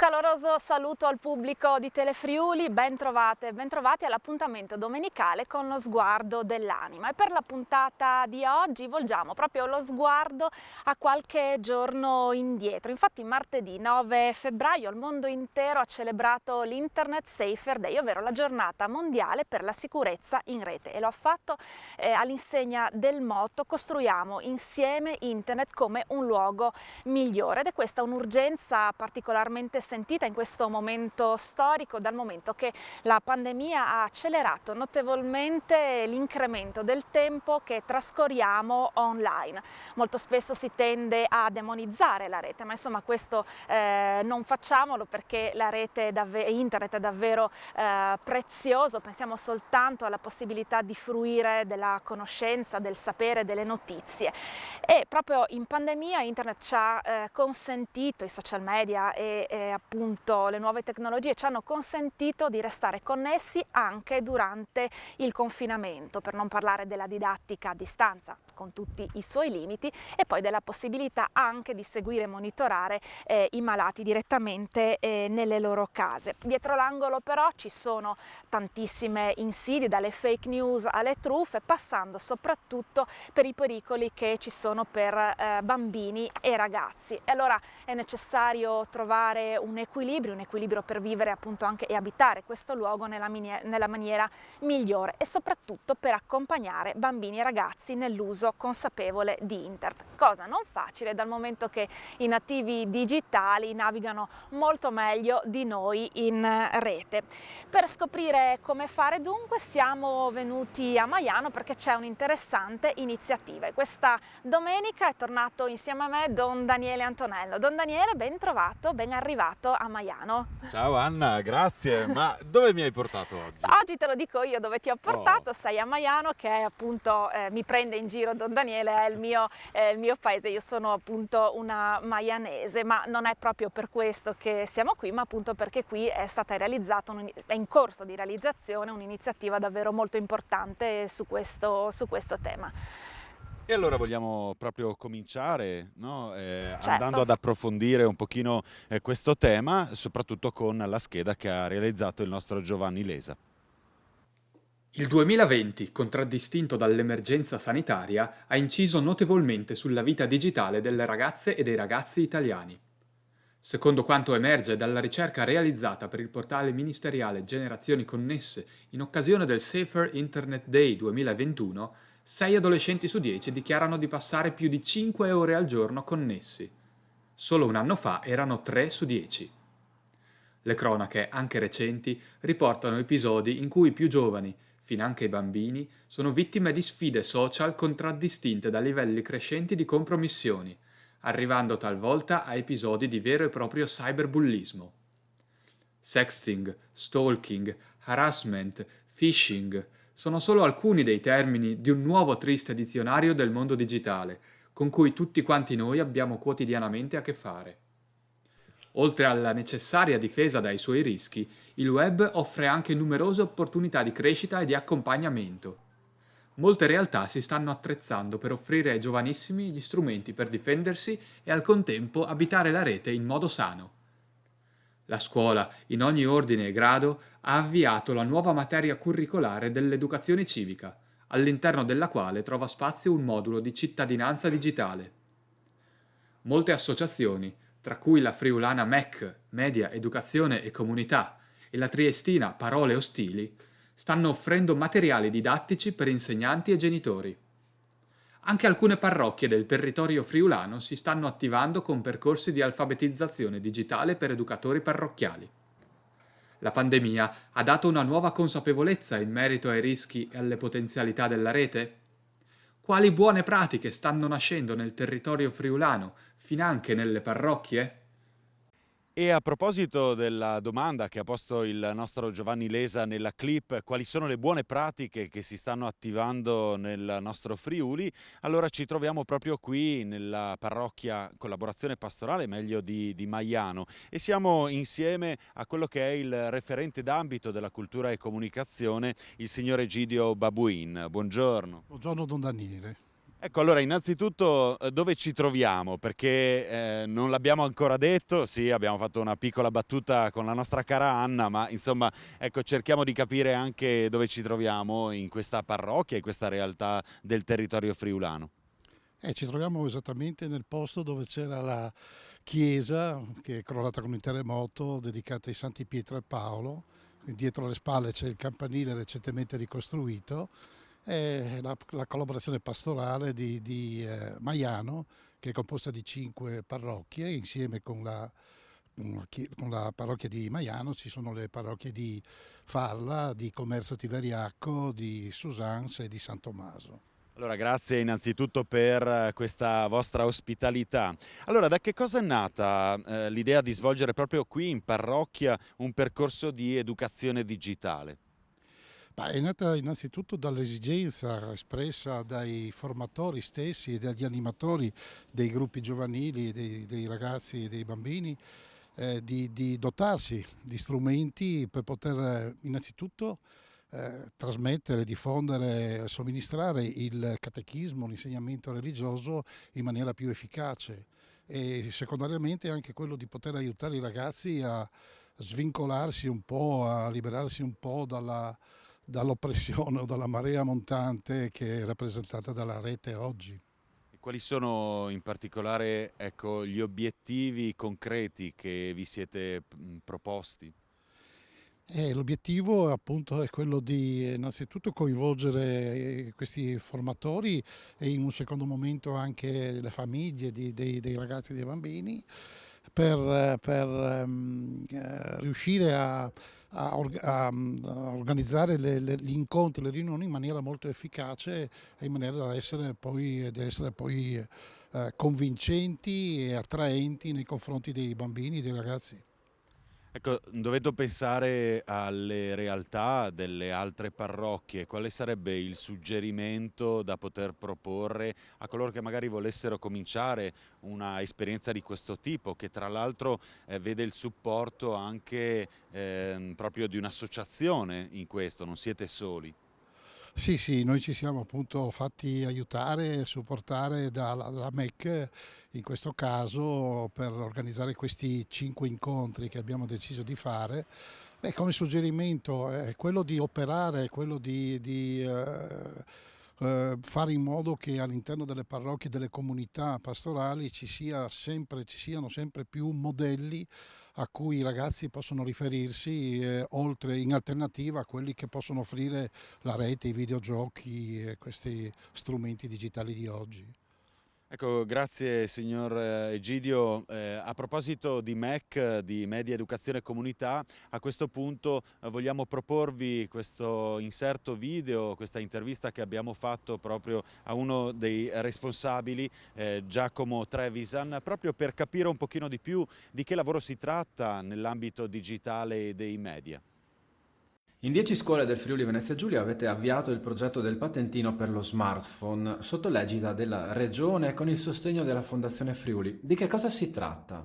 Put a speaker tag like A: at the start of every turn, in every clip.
A: caloroso saluto al pubblico di Telefriuli, ben trovate e ben trovati all'appuntamento domenicale con lo sguardo dell'anima. E per la puntata di oggi volgiamo proprio lo sguardo a qualche giorno indietro. Infatti martedì 9 febbraio il mondo intero ha celebrato l'Internet Safer Day, ovvero la giornata mondiale per la sicurezza in rete, e lo ha fatto all'insegna del motto "Costruiamo insieme Internet come un luogo migliore", ed è questa un'urgenza particolarmente sentita in questo momento storico, dal momento che la pandemia ha accelerato notevolmente l'incremento del tempo che trascorriamo online. Molto spesso si tende a demonizzare la rete, ma insomma questo non facciamolo, perché la rete internet è davvero prezioso. Pensiamo soltanto alla possibilità di fruire della conoscenza, del sapere, delle notizie, e proprio in pandemia internet ci ha consentito, i social media e appunto le nuove tecnologie ci hanno consentito di restare connessi anche durante il confinamento, per non parlare della didattica a distanza con tutti i suoi limiti, e poi della possibilità anche di seguire e monitorare i malati direttamente nelle loro case. Dietro l'angolo però ci sono tantissime insidie, dalle fake news alle truffe, passando soprattutto per i pericoli che ci sono per bambini e ragazzi. E allora è necessario trovare un equilibrio per vivere appunto anche e abitare questo luogo nella maniera migliore, e soprattutto per accompagnare bambini e ragazzi nell'uso consapevole di internet. Cosa non facile, dal momento che i nativi digitali navigano molto meglio di noi in rete. Per scoprire come fare dunque siamo venuti a Maiano, perché c'è un'interessante iniziativa, e questa domenica è tornato insieme a me Don Daniele Antonello. Don Daniele, ben trovato, ben arrivato a Maiano.
B: Ciao Anna, grazie. Ma dove mi hai portato oggi?
A: Oggi te lo dico io dove ti ho portato. Sei a Maiano, che è appunto, mi prende in giro Don Daniele, è il mio paese. Io sono appunto una maianese, ma non è proprio per questo che siamo qui, ma appunto perché qui è stata realizzata, è in corso di realizzazione un'iniziativa davvero molto importante su questo tema.
B: E allora vogliamo proprio cominciare, no?
A: Certo.
B: Andando ad approfondire un pochino questo tema, soprattutto con la scheda che ha realizzato il nostro Giovanni Lesa.
C: Il 2020, contraddistinto dall'emergenza sanitaria, ha inciso notevolmente sulla vita digitale delle ragazze e dei ragazzi italiani. Secondo quanto emerge dalla ricerca realizzata per il portale ministeriale Generazioni Connesse in occasione del Safer Internet Day 2021, 6 adolescenti su 10 dichiarano di passare più di 5 ore al giorno connessi. Solo un anno fa erano 3 su 10. Le cronache, anche recenti, riportano episodi in cui i più giovani, finanche i bambini, sono vittime di sfide social contraddistinte da livelli crescenti di compromissioni, arrivando talvolta a episodi di vero e proprio cyberbullismo. Sexting, stalking, harassment, phishing sono solo alcuni dei termini di un nuovo triste dizionario del mondo digitale, con cui tutti quanti noi abbiamo quotidianamente a che fare. Oltre alla necessaria difesa dai suoi rischi, il web offre anche numerose opportunità di crescita e di accompagnamento. Molte realtà si stanno attrezzando per offrire ai giovanissimi gli strumenti per difendersi e al contempo abitare la rete in modo sano. La scuola, in ogni ordine e grado, ha avviato la nuova materia curricolare dell'educazione civica, all'interno della quale trova spazio un modulo di cittadinanza digitale. Molte associazioni, tra cui la friulana MEC, Media, Educazione e Comunità, e la triestina Parole Ostili, stanno offrendo materiali didattici per insegnanti e genitori. Anche alcune parrocchie del territorio friulano si stanno attivando con percorsi di alfabetizzazione digitale per educatori parrocchiali. La pandemia ha dato una nuova consapevolezza in merito ai rischi e alle potenzialità della rete? Quali buone pratiche stanno nascendo nel territorio friulano, finanche nelle parrocchie?
B: E a proposito della domanda che ha posto il nostro Giovanni Lesa nella clip, quali sono le buone pratiche che si stanno attivando nel nostro Friuli, allora ci troviamo proprio qui nella parrocchia Collaborazione Pastorale, meglio di Maiano, e siamo insieme a quello che è il referente d'ambito della cultura e comunicazione, il signor Egidio Babuin. Buongiorno.
D: Buongiorno Don Daniele.
B: Ecco, allora innanzitutto dove ci troviamo? Perché non l'abbiamo ancora detto, sì, abbiamo fatto una piccola battuta con la nostra cara Anna, ma insomma, ecco, cerchiamo di capire anche dove ci troviamo in questa parrocchia, in questa realtà del territorio friulano.
D: Ci troviamo esattamente nel posto dove c'era la chiesa che è crollata con il terremoto, dedicata ai Santi Pietro e Paolo. Quindi dietro le spalle c'è il campanile recentemente ricostruito e la collaborazione pastorale di Maiano, che è composta di 5 parrocchie, insieme con la parrocchia di Maiano ci sono le parrocchie di Farla, di Commercio Tiveriacco, di Susans e di San Tommaso.
B: Allora, grazie innanzitutto per questa vostra ospitalità. Allora, da che cosa è nata l'idea di svolgere proprio qui in parrocchia un percorso di educazione digitale?
D: È nata innanzitutto dall'esigenza espressa dai formatori stessi e dagli animatori dei gruppi giovanili, dei ragazzi e dei bambini, di dotarsi di strumenti per poter innanzitutto trasmettere, diffondere, somministrare il catechismo, l'insegnamento religioso in maniera più efficace e secondariamente anche quello di poter aiutare i ragazzi a svincolarsi un po', a liberarsi un po' dall'oppressione o dalla marea montante che è rappresentata dalla rete oggi.
B: E quali sono in particolare, ecco, gli obiettivi concreti che vi siete proposti?
D: L'obiettivo appunto è quello di innanzitutto coinvolgere questi formatori e in un secondo momento anche le famiglie dei ragazzi e dei bambini per riuscire a organizzare gli incontri, le riunioni in maniera molto efficace e in maniera da essere poi convincenti e attraenti nei confronti dei bambini e dei ragazzi.
B: Ecco, dovendo pensare alle realtà delle altre parrocchie, quale sarebbe il suggerimento da poter proporre a coloro che magari volessero cominciare una esperienza di questo tipo, che tra l'altro vede il supporto anche proprio di un'associazione in questo, non siete soli?
D: Sì, sì, noi ci siamo appunto fatti aiutare e supportare dalla MEC in questo caso per organizzare questi 5 incontri che abbiamo deciso di fare. Come suggerimento è quello di operare, quello di fare in modo che all'interno delle parrocchie, delle comunità pastorali ci siano sempre più modelli a cui i ragazzi possono riferirsi, oltre in alternativa a quelli che possono offrire la rete, i videogiochi e questi strumenti digitali di oggi.
B: Ecco, grazie signor Egidio. A proposito di MEC, di Media Educazione e Comunità, a questo punto vogliamo proporvi questo inserto video, questa intervista che abbiamo fatto proprio a uno dei responsabili, Giacomo Trevisan, proprio per capire un pochino di più di che lavoro si tratta nell'ambito digitale e dei media.
E: In 10 scuole del Friuli Venezia Giulia avete avviato il progetto del patentino per lo smartphone sotto l'egida della Regione con il sostegno della Fondazione Friuli. Di che cosa si tratta?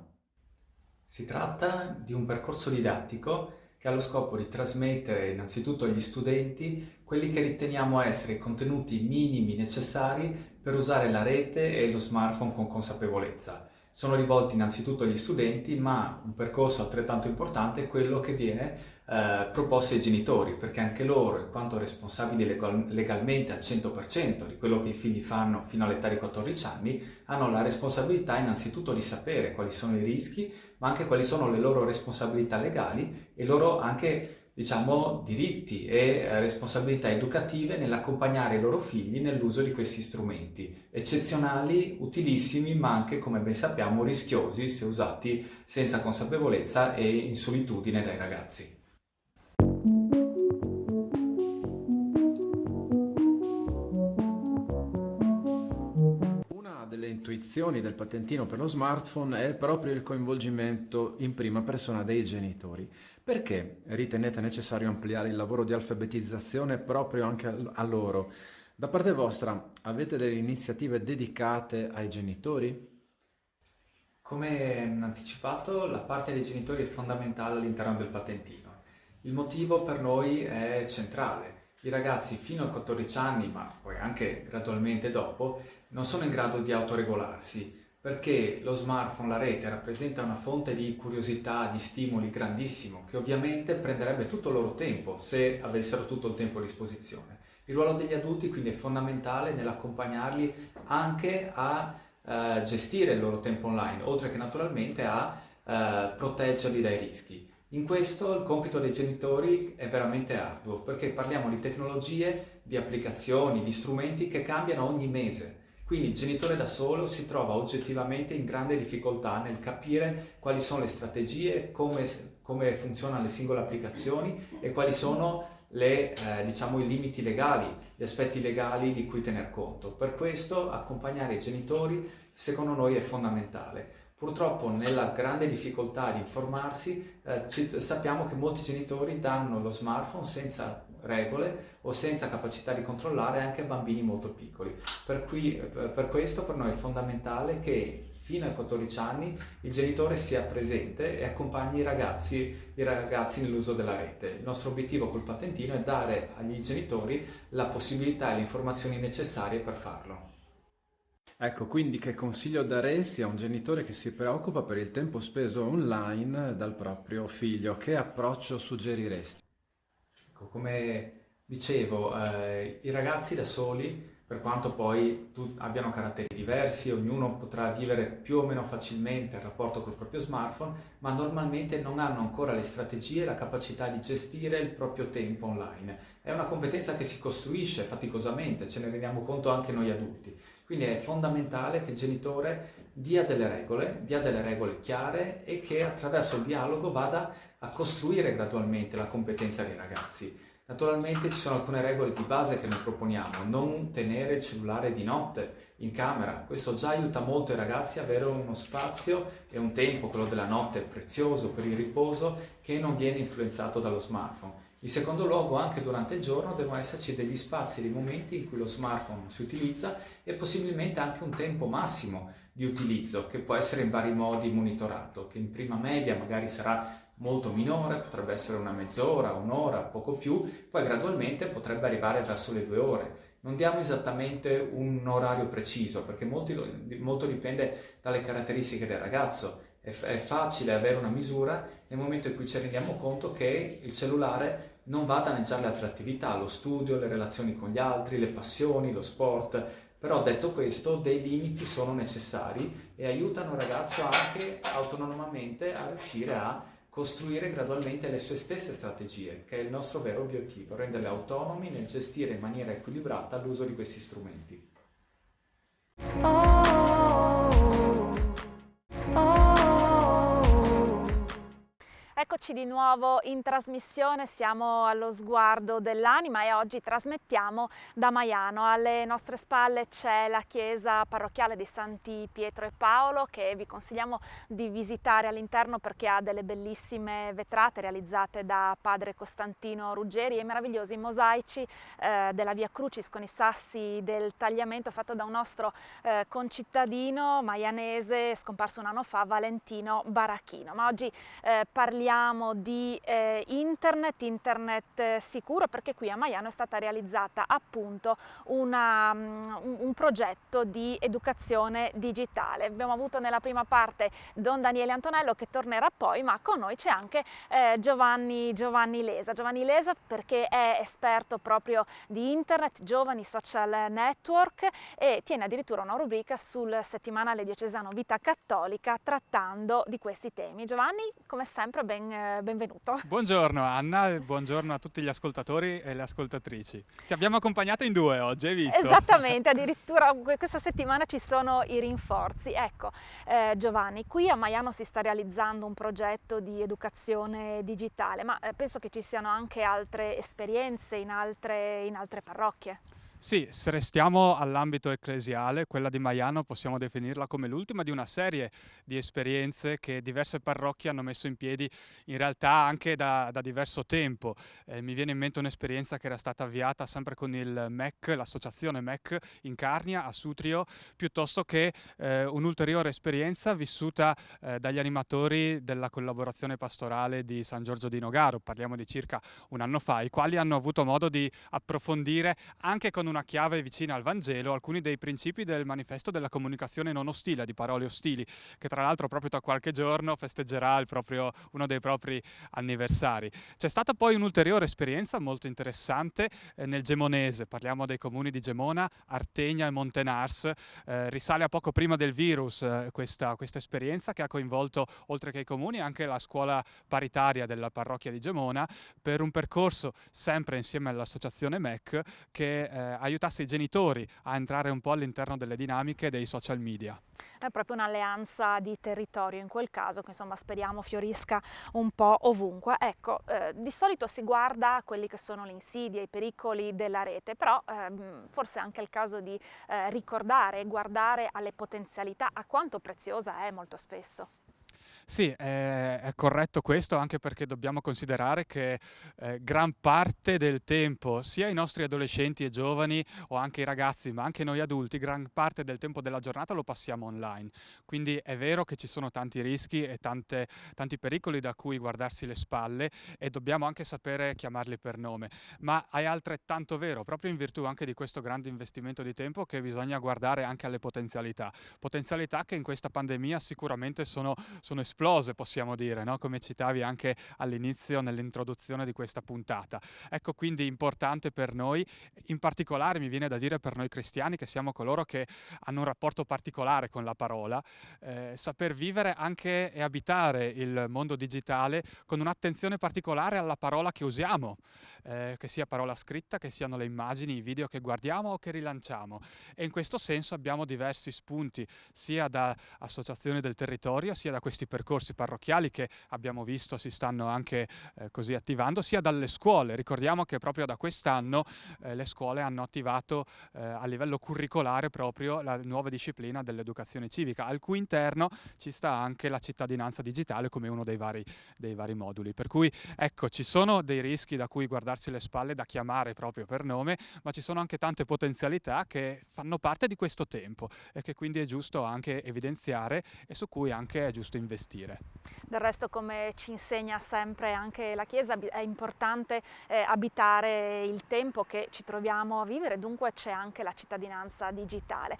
C: Si tratta di un percorso didattico che ha lo scopo di trasmettere innanzitutto agli studenti quelli che riteniamo essere i contenuti minimi necessari per usare la rete e lo smartphone con consapevolezza. Sono rivolti innanzitutto agli studenti, ma un percorso altrettanto importante è quello che viene proposto ai genitori, perché anche loro, in quanto responsabili legalmente al 100% di quello che i figli fanno fino all'età di 14 anni, hanno la responsabilità innanzitutto di sapere quali sono i rischi, ma anche quali sono le loro responsabilità legali e loro anche, diciamo, diritti e responsabilità educative nell'accompagnare i loro figli nell'uso di questi strumenti, eccezionali, utilissimi, ma anche, come ben sappiamo, rischiosi se usati senza consapevolezza e in solitudine dai ragazzi.
E: Le intuizioni del patentino per lo smartphone è proprio il coinvolgimento in prima persona dei genitori. Perché ritenete necessario ampliare il lavoro di alfabetizzazione proprio anche a loro? Da parte vostra avete delle iniziative dedicate ai genitori?
C: Come anticipato, la parte dei genitori è fondamentale all'interno del patentino. Il motivo per noi è centrale.
E: I ragazzi fino a 14 anni, ma poi anche gradualmente dopo, non sono in grado di autoregolarsi, perché lo smartphone, la rete, rappresenta una fonte di curiosità, di stimoli grandissimo, che ovviamente prenderebbe tutto il loro tempo se avessero tutto il tempo a disposizione. Il ruolo degli adulti quindi è fondamentale nell'accompagnarli anche a gestire il loro tempo online, oltre che naturalmente a proteggerli dai rischi. In questo il compito dei genitori è veramente arduo, perché parliamo di tecnologie, di applicazioni, di strumenti che cambiano ogni mese. Quindi il genitore da solo si trova oggettivamente in grande difficoltà nel capire quali sono le strategie, come funzionano le singole applicazioni e quali sono diciamo, i limiti legali, gli aspetti legali di cui tener conto. Per questo accompagnare i genitori secondo noi è fondamentale. Purtroppo nella grande difficoltà di informarsi sappiamo che molti genitori danno lo smartphone senza regole o senza capacità di controllare anche a bambini molto piccoli. Per questo per noi è fondamentale che fino ai 14 anni il genitore sia presente e accompagni i ragazzi nell'uso della rete. Il nostro obiettivo col patentino è dare agli genitori la possibilità e le informazioni necessarie per farlo.
F: Ecco, quindi che consiglio daresti a un genitore che si preoccupa per il tempo speso online dal proprio figlio? Che approccio suggeriresti?
E: Ecco, come dicevo, i ragazzi da soli, per quanto poi abbiano caratteri diversi, ognuno potrà vivere più o meno facilmente il rapporto col proprio smartphone, ma normalmente non hanno ancora le strategie e la capacità di gestire il proprio tempo online. È una competenza che si costruisce faticosamente, ce ne rendiamo conto anche noi adulti. Quindi è fondamentale che il genitore dia delle regole chiare e che attraverso il dialogo vada a costruire gradualmente la competenza dei ragazzi. Naturalmente ci sono alcune regole di base che noi proponiamo: non tenere il cellulare di notte in camera. Questo già aiuta molto i ragazzi a avere uno spazio e un tempo, quello della notte, prezioso per il riposo, che non viene influenzato dallo smartphone. In secondo luogo, anche durante il giorno devono esserci degli spazi, dei momenti in cui lo smartphone si utilizza e possibilmente anche un tempo massimo di utilizzo, che può essere in vari modi monitorato, che in prima media magari sarà molto minore, potrebbe essere una mezz'ora, un'ora, poco più, poi gradualmente potrebbe arrivare verso le 2 ore. Non diamo esattamente un orario preciso, perché molto dipende dalle caratteristiche del ragazzo. È facile avere una misura nel momento in cui ci rendiamo conto che il cellulare non va a danneggiare le altre attività, lo studio, le relazioni con gli altri, le passioni, lo sport. Però detto questo, dei limiti sono necessari e aiutano il ragazzo anche autonomamente a riuscire a costruire gradualmente le sue stesse strategie, che è il nostro vero obiettivo, renderle autonomi nel gestire in maniera equilibrata l'uso di questi strumenti.
A: Eccoci di nuovo in trasmissione, siamo allo sguardo dell'anima e oggi trasmettiamo da Maiano. Alle nostre spalle c'è la chiesa parrocchiale di Santi Pietro e Paolo, che vi consigliamo di visitare all'interno perché ha delle bellissime vetrate realizzate da padre Costantino Ruggeri e meravigliosi mosaici della Via Crucis con i sassi del tagliamento fatto da un nostro concittadino maianese scomparso un anno fa, Valentino Barachino. Ma oggi parliamo di internet sicuro, perché qui a Maiano è stata realizzata appunto un progetto di educazione digitale. Abbiamo avuto nella prima parte Don Daniele Antonello, che tornerà poi, ma con noi c'è anche Giovanni Lesa. Giovanni Lesa perché è esperto proprio di internet, giovani, social network, e tiene addirittura una rubrica sul settimanale diocesano Vita Cattolica trattando di questi temi. Giovanni, come sempre, benvenuto.
C: Buongiorno Anna, e buongiorno a tutti gli ascoltatori e le ascoltatrici. Ti abbiamo accompagnato in 2 oggi, hai visto?
A: Esattamente, addirittura questa settimana ci sono i rinforzi. Ecco, Giovanni, qui a Maiano si sta realizzando un progetto di educazione digitale, ma penso che ci siano anche altre esperienze in altre parrocchie.
C: Sì, se restiamo all'ambito ecclesiale, quella di Maiano possiamo definirla come l'ultima di una serie di esperienze che diverse parrocchie hanno messo in piedi in realtà anche da diverso tempo. Mi viene in mente un'esperienza che era stata avviata sempre con il MEC, l'associazione MEC in Carnia, a Sutrio, piuttosto che un'ulteriore esperienza vissuta dagli animatori della collaborazione pastorale di San Giorgio di Nogaro, parliamo di circa un anno fa, i quali hanno avuto modo di approfondire anche con una chiave vicina al Vangelo alcuni dei principi del manifesto della comunicazione non ostile, di parole ostili, che tra l'altro proprio tra qualche giorno festeggerà uno dei propri anniversari. C'è stata poi un'ulteriore esperienza molto interessante nel Gemonese, parliamo dei comuni di Gemona, Artegna e Montenars, risale a poco prima del virus questa esperienza che ha coinvolto oltre che i comuni anche la scuola paritaria della parrocchia di Gemona per un percorso sempre insieme all'associazione MEC che aiutasse i genitori a entrare un po' all'interno delle dinamiche dei social media.
A: È proprio un'alleanza di territorio in quel caso che insomma speriamo fiorisca un po' ovunque. Ecco, di solito si guarda quelli che sono le insidie, i pericoli della rete, però forse è anche il caso di ricordare e guardare alle potenzialità, a quanto preziosa è molto spesso.
C: Sì, è corretto questo, anche perché dobbiamo considerare che gran parte del tempo, sia i nostri adolescenti e giovani o anche i ragazzi, ma anche noi adulti, gran parte del tempo della giornata lo passiamo online. Quindi è vero che ci sono tanti rischi e tanti pericoli da cui guardarsi le spalle e dobbiamo anche sapere chiamarli per nome. Ma è altrettanto vero, proprio in virtù anche di questo grande investimento di tempo, che bisogna guardare anche alle potenzialità. Potenzialità che in questa pandemia sicuramente sono esplose, possiamo dire, no? Come citavi anche all'inizio nell'introduzione di questa puntata. Ecco quindi importante per noi, in particolare mi viene da dire per noi cristiani, che siamo coloro che hanno un rapporto particolare con la parola, saper vivere anche e abitare il mondo digitale con un'attenzione particolare alla parola che usiamo, che sia parola scritta, che siano le immagini, i video che guardiamo o che rilanciamo. E in questo senso abbiamo diversi spunti, sia da associazioni del territorio, sia da questi percorsi parrocchiali che abbiamo visto si stanno anche così attivando, sia dalle scuole. Ricordiamo che proprio da quest'anno le scuole hanno attivato a livello curricolare proprio la nuova disciplina dell'educazione civica, al cui interno ci sta anche la cittadinanza digitale come uno dei vari moduli. Per cui ecco, ci sono dei rischi da cui guardarsi le spalle, da chiamare proprio per nome, ma ci sono anche tante potenzialità che fanno parte di questo tempo e che quindi è giusto anche evidenziare e su cui anche è giusto investire.
A: Del resto, come ci insegna sempre anche la Chiesa, è importante abitare il tempo che ci troviamo a vivere, dunque c'è anche la cittadinanza digitale.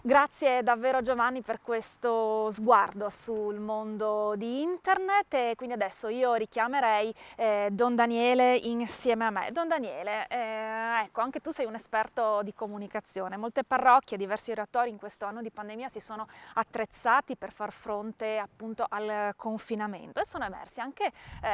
A: Grazie davvero Giovanni per questo sguardo sul mondo di internet, e quindi adesso io richiamerei Don Daniele insieme a me. Don Daniele, ecco, anche tu sei un esperto di comunicazione. Molte parrocchie, diversi oratori in questo anno di pandemia si sono attrezzati per far fronte appunto al confinamento e sono emersi anche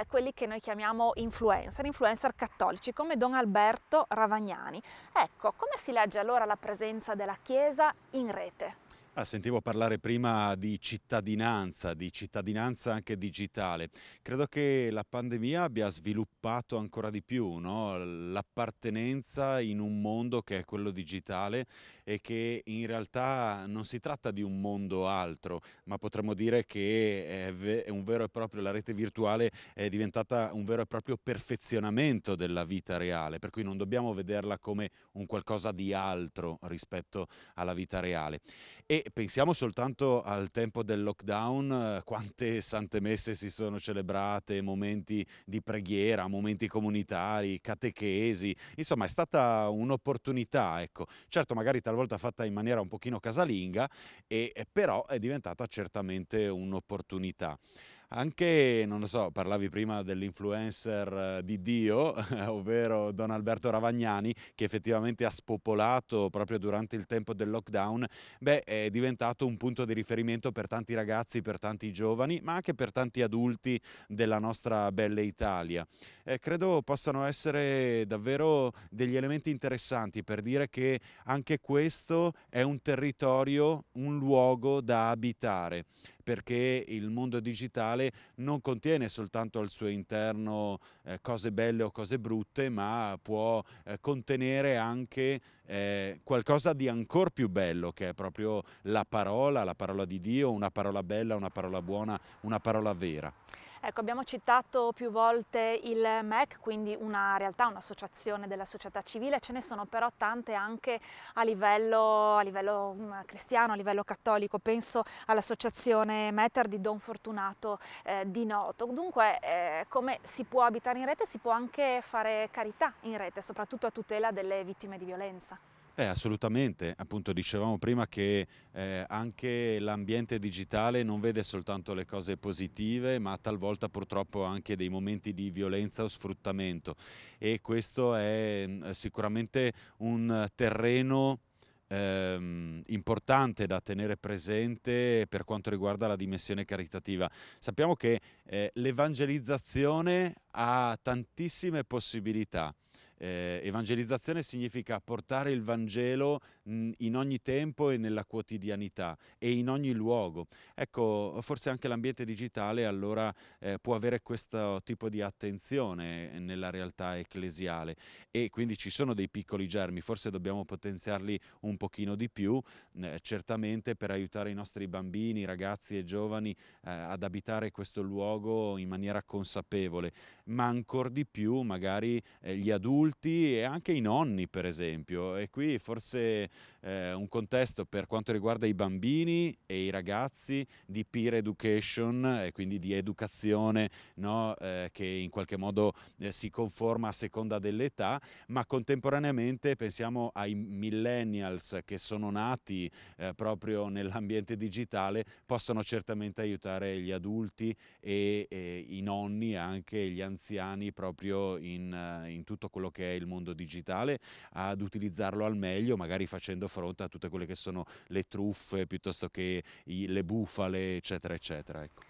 A: quelli che noi chiamiamo influencer cattolici come Don Alberto Ravagnani. Ecco, come si legge allora la presenza della Chiesa in rete?
B: Sentivo parlare prima di cittadinanza anche digitale. Credo che la pandemia abbia sviluppato ancora di più, no? L'appartenenza in un mondo che è quello digitale e che in realtà non si tratta di un mondo altro, ma potremmo dire che è un vero e proprio, la rete virtuale è diventata un vero e proprio perfezionamento della vita reale, per cui non dobbiamo vederla come un qualcosa di altro rispetto alla vita reale. E pensiamo soltanto al tempo del lockdown, quante sante messe si sono celebrate, momenti di preghiera, momenti comunitari, catechesi, insomma è stata un'opportunità, ecco. Certo magari talvolta fatta in maniera un pochino casalinga, però è diventata certamente un'opportunità. Anche, non lo so, parlavi prima dell'influencer di Dio, ovvero Don Alberto Ravagnani, che effettivamente ha spopolato proprio durante il tempo del lockdown. Beh, è diventato un punto di riferimento per tanti ragazzi, per tanti giovani, ma anche per tanti adulti della nostra bella Italia. Credo possano essere davvero degli elementi interessanti per dire che anche questo è un territorio, un luogo da abitare, perché il mondo digitale digitale non contiene soltanto al suo interno cose belle o cose brutte, ma può contenere anche qualcosa di ancor più bello, che è proprio la parola di Dio, una parola bella, una parola buona, una parola vera.
A: Ecco, abbiamo citato più volte il MEC, quindi una realtà, un'associazione della società civile, ce ne sono però tante anche a livello cristiano, a livello cattolico. Penso all'associazione Mater di Don Fortunato di Noto. Dunque, come si può abitare in rete, si può anche fare carità in rete, soprattutto a tutela delle vittime di violenza.
B: Assolutamente, appunto dicevamo prima che anche l'ambiente digitale non vede soltanto le cose positive, ma talvolta purtroppo anche dei momenti di violenza o sfruttamento, e questo è sicuramente un terreno importante da tenere presente per quanto riguarda la dimensione caritativa. Sappiamo che l'evangelizzazione ha tantissime possibilità. Evangelizzazione significa portare il Vangelo in ogni tempo e nella quotidianità e in ogni luogo. Ecco, forse anche l'ambiente digitale allora può avere questo tipo di attenzione nella realtà ecclesiale, e quindi ci sono dei piccoli germi, forse dobbiamo potenziarli un pochino di più, certamente per aiutare i nostri bambini, ragazzi e giovani ad abitare questo luogo in maniera consapevole, ma ancor di più magari gli adulti e anche i nonni, per esempio. E qui forse un contesto per quanto riguarda i bambini e i ragazzi di peer education, e quindi di educazione, no? Che in qualche modo si conforma a seconda dell'età, ma contemporaneamente pensiamo ai millennials che sono nati proprio nell'ambiente digitale, possono certamente aiutare gli adulti e i nonni, anche gli anziani, proprio in tutto quello che è il mondo digitale, ad utilizzarlo al meglio, magari facendo fronte a tutte quelle che sono le truffe piuttosto che le bufale, eccetera, eccetera. Ecco.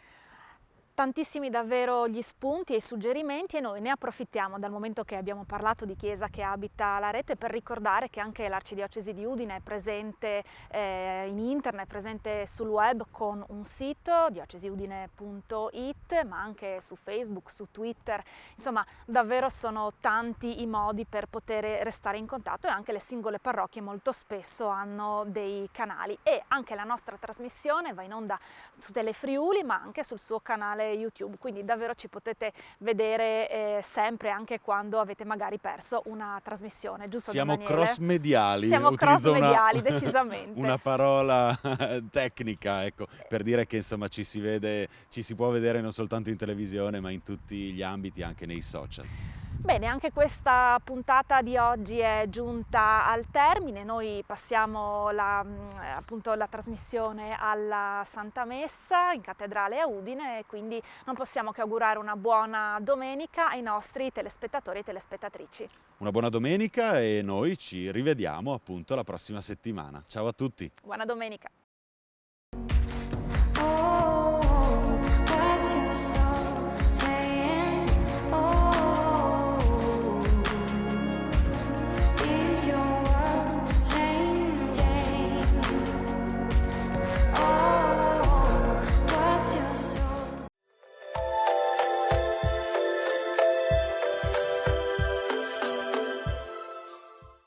A: Tantissimi davvero gli spunti e i suggerimenti, e noi ne approfittiamo dal momento che abbiamo parlato di Chiesa che abita la rete per ricordare che anche l'Arcidiocesi di Udine è presente in internet, è presente sul web con un sito, diocesiudine.it, ma anche su Facebook, su Twitter. Insomma, davvero sono tanti i modi per poter restare in contatto, e anche le singole parrocchie molto spesso hanno dei canali, e anche la nostra trasmissione va in onda su Telefriuli ma anche sul suo canale YouTube, quindi davvero ci potete vedere sempre, anche quando avete magari perso una trasmissione, giusto?
B: Siamo
A: Don Daniele?
B: cross-mediali,
A: Siamo cross-mediali, decisamente.
B: una parola tecnica, ecco, per dire che insomma ci si può vedere non soltanto in televisione, ma in tutti gli ambiti, anche nei social.
A: Bene, anche questa puntata di oggi è giunta al termine. Noi passiamo appunto la trasmissione alla Santa Messa in cattedrale a Udine, e quindi non possiamo che augurare una buona domenica ai nostri telespettatori e telespettatrici.
B: Una buona domenica, e noi ci rivediamo appunto la prossima settimana. Ciao a tutti!
A: Buona domenica!